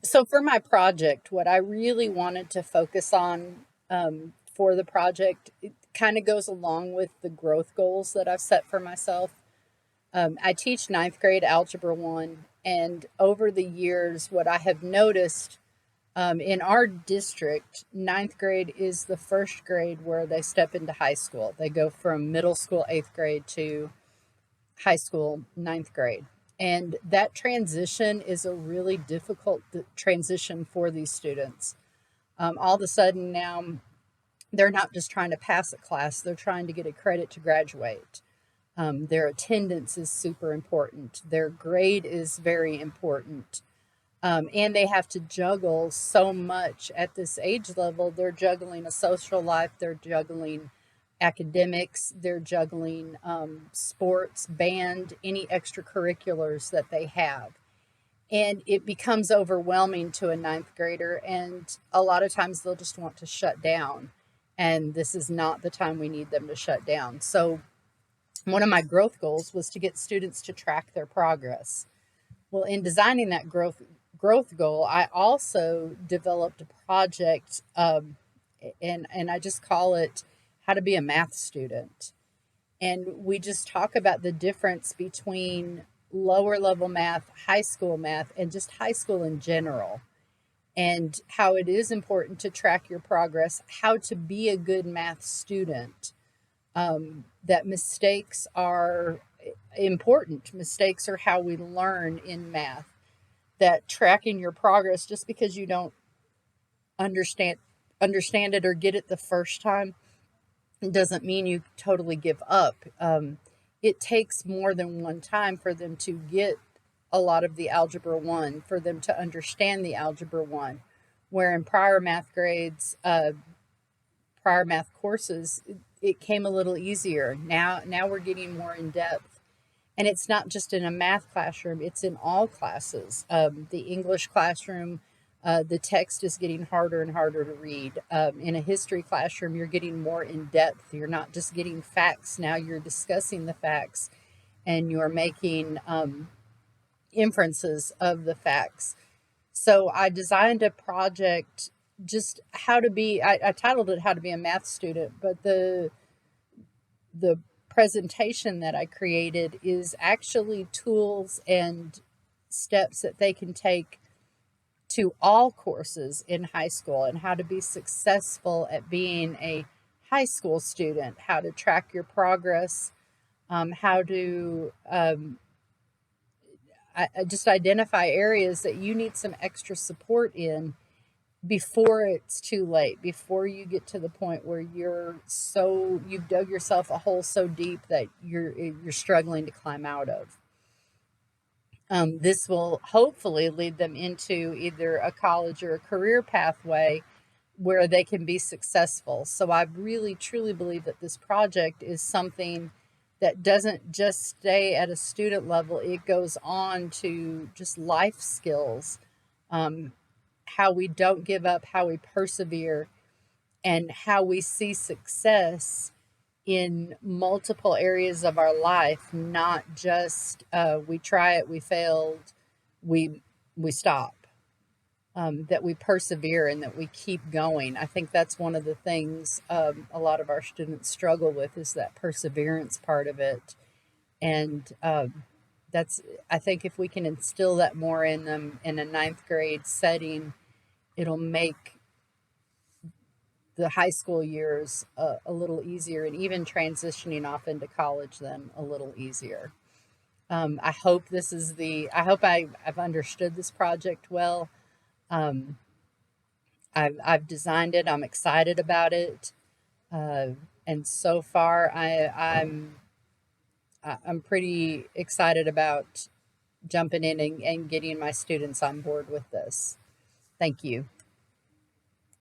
So for my project, what I really wanted to focus on for the project, it kind of goes along with the growth goals that I've set for myself. I teach ninth grade Algebra 1, and over the years, what I have noticed in our district, ninth grade is the first grade where they step into high school. They go from middle school, eighth grade, to high school, ninth grade. And that transition is a really difficult transition for these students. All of a sudden now, they're not just trying to pass a class, they're trying to get a credit to graduate. Their attendance is super important, their grade is very important. And they have to juggle so much at this age level. They're juggling a social life, they're juggling academics, they're juggling sports, band, any extracurriculars that they have. And it becomes overwhelming to a ninth grader. And a lot of times they'll just want to shut down. And this is not the time we need them to shut down. So, one of my growth goals was to get students to track their progress. Well, in designing that growth goal, I also developed a project, and I just call it "How to Be a Math Student." And we just talk about the difference between lower level math, high school math, and just high school in general, and how it is important to track your progress, how to be a good math student, that mistakes are important. Mistakes are how we learn in math. That tracking your progress just because you don't understand understand it or get it the first time doesn't mean you totally give up. It takes more than one time for them to get a lot of the Algebra 1, for them to understand the Algebra 1, where in prior math grades, prior math courses, it came a little easier. Now we're getting more in depth. And it's not just in a math classroom, it's in all classes. The English classroom, the text is getting harder and harder to read. In a history classroom, you're getting more in depth. You're not just getting facts, now you're discussing the facts and you're making inferences of the facts. So I designed a project, just how to be, I titled it How to Be a Math Student, but the presentation that I created is actually tools and steps that they can take to all courses in high school, and how to be successful at being a high school student, how to track your progress, how to just identify areas that you need some extra support in before it's too late, before you get to the point where you've dug yourself a hole so deep that you're struggling to climb out of. This will hopefully lead them into either a college or a career pathway where they can be successful. So I really truly believe that this project is something that doesn't just stay at a student level, it goes on to just life skills, um, how we don't give up, how we persevere, and how we see success in multiple areas of our life, not just we try it, we failed, we we stop. That we persevere and that we keep going. I think that's one of the things a lot of our students struggle with, is that perseverance part of it. And that's, I think if we can instill that more in them in a ninth grade setting, it'll make the high school years a little easier, and even transitioning off into college then a little easier. I hope I've understood this project well. Um, I've designed it. I'm excited about it, uh, and so far I'm pretty excited about jumping in and getting my students on board with this. Thank you.